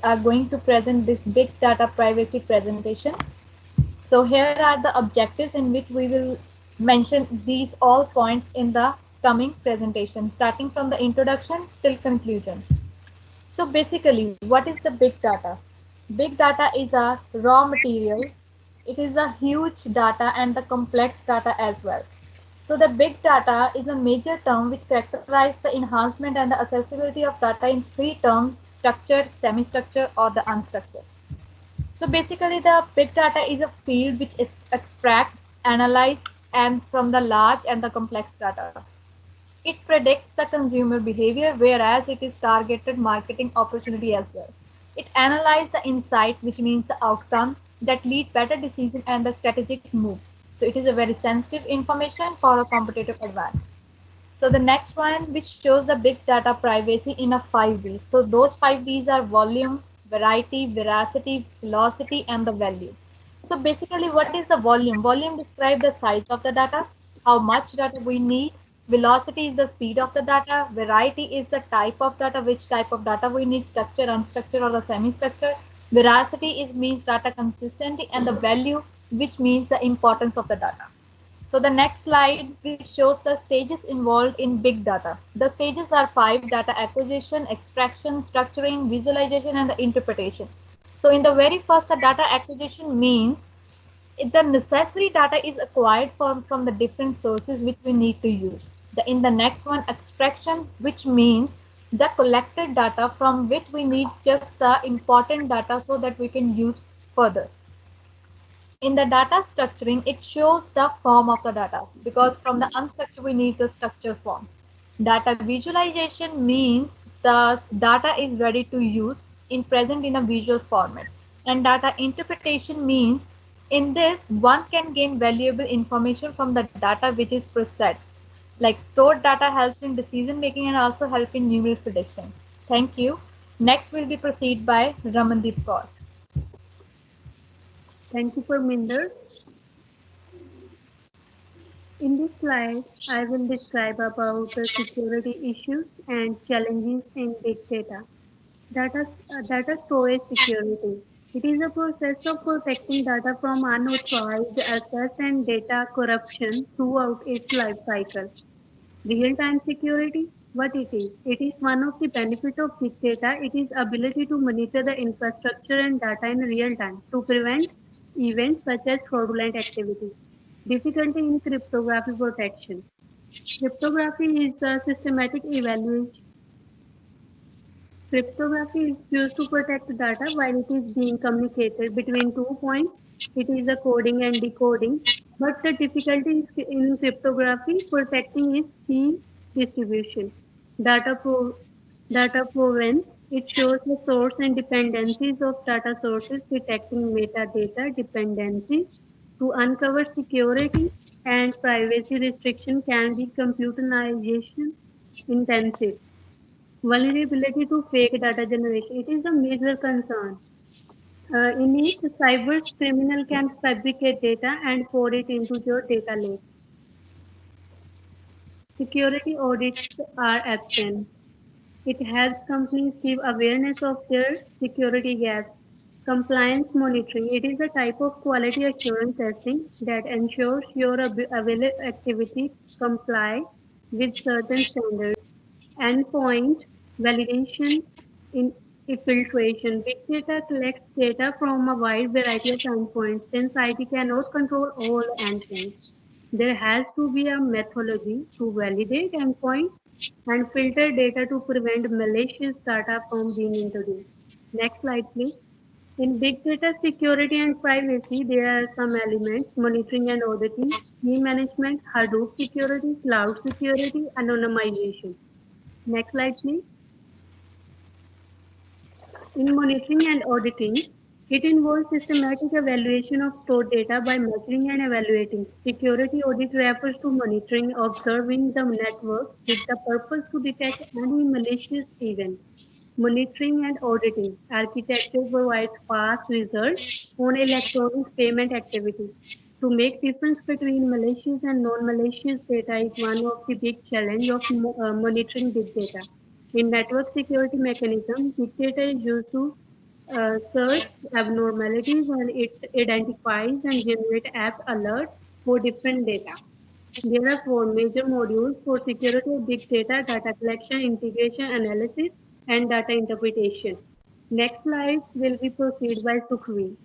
are going to present this big data privacy presentation. So here are the objectives in which we will mention these all points in the coming presentation, starting from the introduction till conclusion. So basically, what is the big data? Big data is a raw material. It is a huge data and the complex data as well. So the big data is a major term which characterizes the enhancement and the accessibility of data in three terms: structured, semi-structured, or the unstructured. So basically, the big data is a field which is extract, analyze, and from the large and the complex data. It predicts the consumer behavior, whereas it is targeted marketing opportunity as well. It analyzes the insight, which means the outcome that lead better decision and the strategic moves. So it is a very sensitive information for a competitive advantage. So the next one, which shows the big data privacy in a 5 V's. So those 5 V's are volume, variety, veracity, velocity, and the value. So basically, what is the volume? Volume describes the size of the data, how much data we need. Velocity is the speed of the data. Variety is the type of data, which type of data we need, structured, unstructured, or the semi-structured. Veracity is means data consistency, and the value, which means the importance of the data. So the next slide, which shows the stages involved in big data. The stages are five: data acquisition, extraction, structuring, visualization, and the interpretation. So in the very first, the data acquisition means the necessary data is acquired from the different sources which we need to use. In the next one, extraction, which means the collected data from which we need just the important data so that we can use further. In the data structuring, it shows the form of the data because from the unstructured we need the structure form. Data visualization means the data is ready to use in present in a visual format. And data interpretation means in this one can gain valuable information from the data which is processed. Like stored data helps in decision making and also help in numeric prediction. Thank you. Next will be proceed by Ramandeep Kaur. Thank you for Minder. In this slide, I will describe about the security issues and challenges in big data. Data storage security. It is a process of protecting data from unauthorized access and data corruption throughout its life cycle. Real-time security, what it is? It is one of the benefits of big data. It is ability to monitor the infrastructure and data in real time to prevent events such as fraudulent activity. Difficulty in cryptography protection. Cryptography is a systematic evaluation. Cryptography is used to protect data while it is being communicated between 2 points. It is a coding and decoding. But the difficulty in cryptography protecting is key distribution. Data, pro- data provenance. It shows the source and dependencies of data sources, detecting metadata dependencies to uncover security and privacy restriction can be computerization intensive. Vulnerability to fake data generation. It is a major concern. In it, cyber criminal can fabricate data and pour it into your data lake. Security audits are absent. It helps companies give awareness of their security gaps. Compliance monitoring. It is a type of quality assurance testing that ensures your available activity comply with certain standards. Endpoint validation in filtration. Big data collects data from a wide variety of endpoints. Since IT cannot control all endpoints, there has to be a methodology to validate endpoints and filter data to prevent malicious data from being introduced. Next slide, please. In big data security and privacy, there are some elements: monitoring and auditing, key management, Hadoop security, cloud security, anonymization. Next slide, please. In monitoring and auditing, it involves systematic evaluation of stored data by measuring and evaluating. Security audit refers to monitoring, observing the network with the purpose to detect any malicious event. Monitoring and auditing architecture provides fast results on electronic payment activity. To make difference between malicious and non-malicious data is one of the big challenge of monitoring big data. In network security mechanism, big data is used to search abnormalities and it identifies and generates app alerts for different data. There are four major modules for security of big data: data collection, integration, analysis, and data interpretation. Next slides will be proceeded by Sukhvi.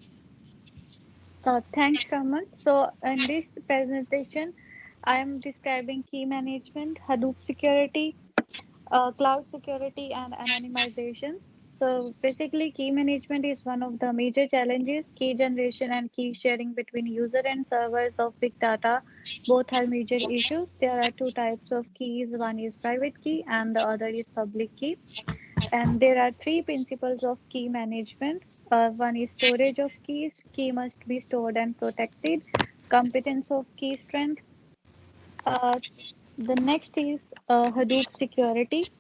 Thanks, Raman. So, in this presentation, I am describing key management, Hadoop security, cloud security, and anonymization. So, basically, key management is one of the major challenges. Key generation and key sharing between user and servers of big data both have major issues. There are two types of keys. One is private key, and the other is public key. And there are three principles of key management. One is storage of keys. Key must be stored and protected. Competence of key strength. Uh, the next is Hadoop security.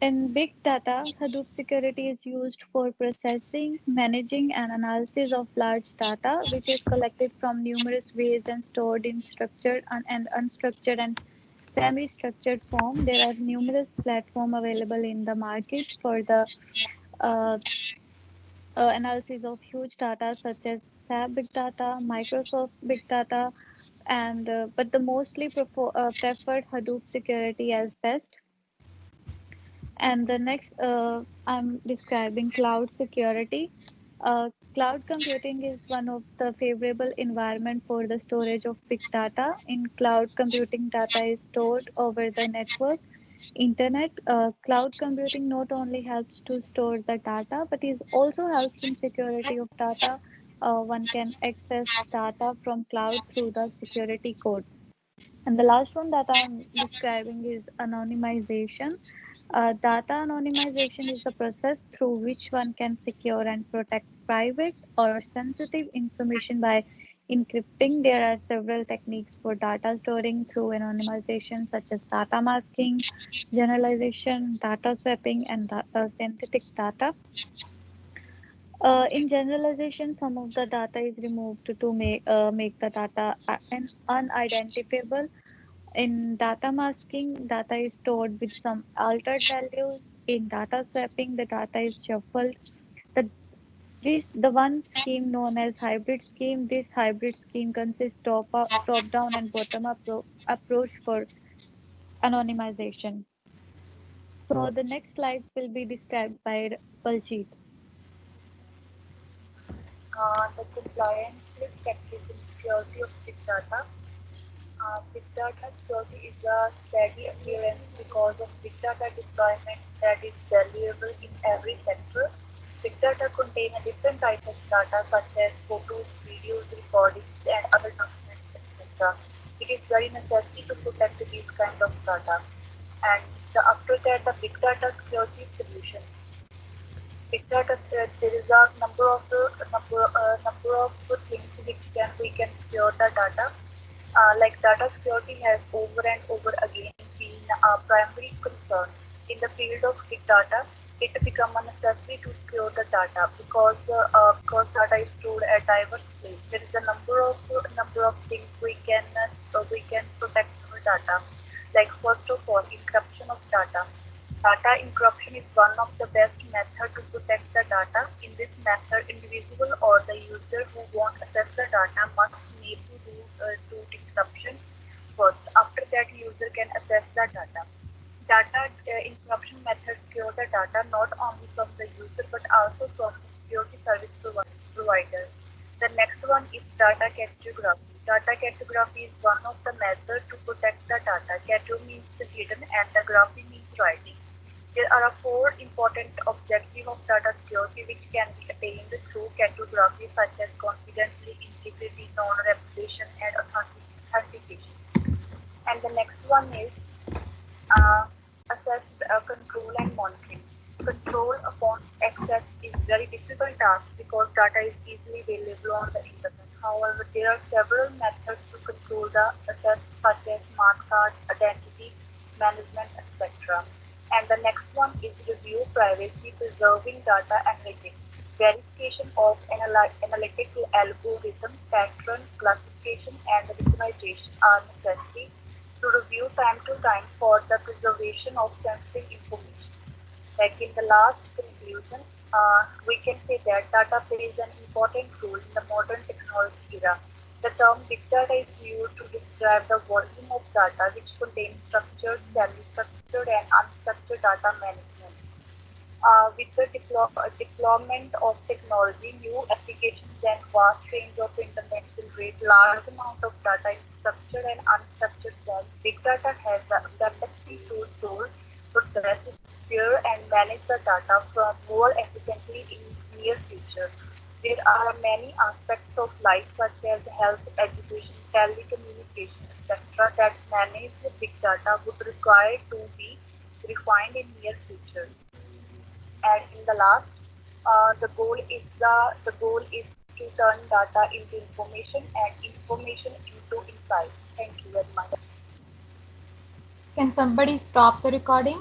In big data, Hadoop security is used for processing, managing, and analysis of large data, which is collected from numerous ways and stored in structured and unstructured and semi-structured form. There are numerous platforms available in the market for the uh, analysis of huge data, such as SAP Big Data, Microsoft Big Data, and but the mostly preferred Hadoop security as best. And the next, I'm describing cloud security. Cloud computing is one of the favorable environment for the storage of big data. In cloud computing, data is stored over the network, internet. Cloud computing not only helps to store the data, but it also helps in security of data. One can access data from cloud through the security code. And the last one that I'm describing is anonymization. Data anonymization is the process through which one can secure and protect private or sensitive information by encrypting. There are several techniques for data storing through anonymization, such as data masking, generalization, data swapping, and synthetic data. In generalization, some of the data is removed to make the data unidentifiable. In data masking, data is stored with some altered values. In data swapping, the data is shuffled. The the one scheme known as hybrid scheme. This hybrid scheme consists of a top-down and bottom-up approach for anonymization. So the next slides will be described by Baljeet. The compliance with practice in security of big data. Big data security is a steady appearance because of big data deployment that is valuable in every sector. Big data contain a different type of data such as photos, videos, recordings, and other documents, etc. It is very necessary to protect these kind of data. And after that, the big data security solution. Big data set, there is a number of things which we can secure the data. Like data security has over and over again been a primary concern in the field of big data. It become a necessity to secure the data because data is stored at diverse places. There is a number of things we can protect our data. Like first of all, encryption of data. Data encryption is one of the best methods to protect the data. In this method, individual or the user who won't access the data must need to do encryption first. After that, user can access the data. Data encryption methods secure the data not only from the user but also from the security service provider. The next one is data cartography. Data cartography is one of the methods to protect the data. Carto means hidden and the graphy means writing. There are four important objectives of data security which can be attained through cartography such as confidentiality, integrity, non-replication, and authentication. And the next one is uh, access, control and monitoring. Control upon access is very difficult task because data is easily available on the internet. However, there are several methods to control the access such as smart cards, identity management, etc. And the next one is review privacy, preserving data analytics. Verification of analytical algorithms, pattern classification, and recognition are necessary to review time to time for the preservation of sensitive information. Like in the last conclusion, we can say that data plays an important role in the modern technology era. The term big data is used to describe the volume of data which contains structured, semi-structured, and unstructured data management. With the deployment of technology, new applications and vast range of internet generate large amount of data in structured and unstructured form. Big data has the capacity to store, process, share, and manage the data from more efficiently in near future. There are many aspects of life such as health, education, telecommunication, etc. that manage the big data would require to be refined in near future. And in the last, the goal is to turn data into information and information into insight. Thank you very much. Can somebody stop the recording?